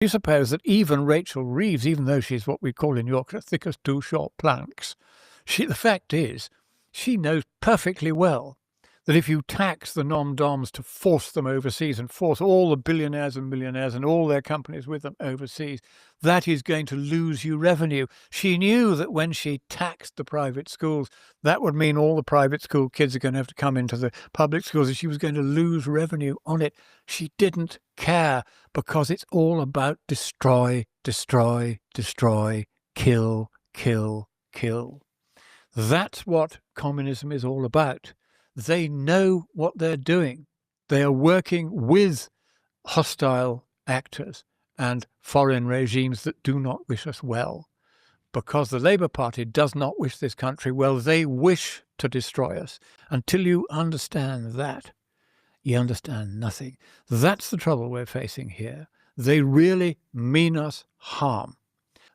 You suppose that even Rachel Reeves, even though she's what we call in Yorkshire thick as two short planks, the fact is, she knows perfectly well that if you tax the non-doms to force them overseas and force all the billionaires and millionaires and all their companies with them overseas, that is going to lose you revenue. She knew that when she taxed the private schools, that would mean all the private school kids are going to have to come into the public schools, and she was going to lose revenue on it. She didn't care, because it's all about destroy, destroy, destroy, kill, kill, kill. That's what communism is all about. They know what they're doing. They are working with hostile actors and foreign regimes that do not wish us well. Because the Labour Party does not wish this country well, they wish to destroy us. Until you understand that, you understand nothing. That's the trouble we're facing here. They really mean us harm.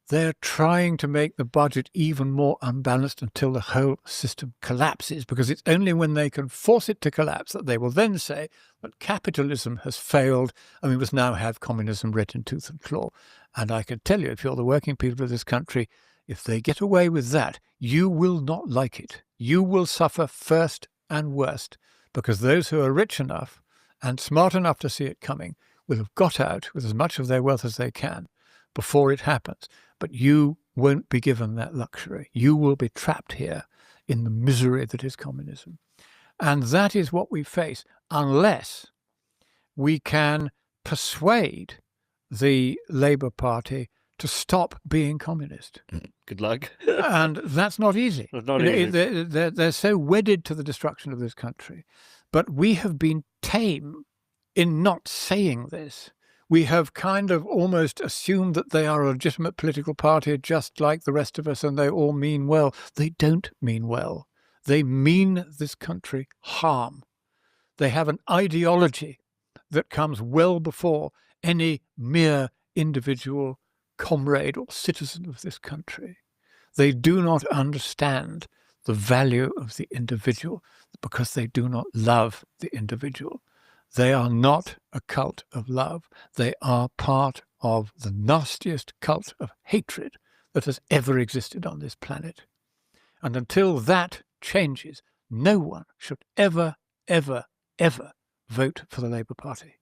They're trying to make the budget even more unbalanced until the whole system collapses, because it's only when they can force it to collapse that they will then say that capitalism has failed and we must now have communism written tooth and claw. And I can tell you, if you're the working people of this country, if they get away with that, you will not like it. You will suffer first and worst, because those who are rich enough and smart enough to see it coming will have got out with as much of their wealth as they can before it happens. But you won't be given that luxury. You will be trapped here in the misery that is communism. And that is what we face, unless we can persuade the Labour Party to stop being communist. Good luck. And that's not easy. Not easy. They're so wedded to the destruction of this country. But we have been tame in not saying this. We have kind of almost assumed that they are a legitimate political party just like the rest of us and they all mean well. They don't mean well. They mean this country harm. They have an ideology that comes well before any mere individual comrade or citizen of this country. They do not understand the value of the individual because they do not love the individual. They are not a cult of love. They are part of the nastiest cult of hatred that has ever existed on this planet. And until that changes, no one should ever, ever, ever vote for the Labour Party.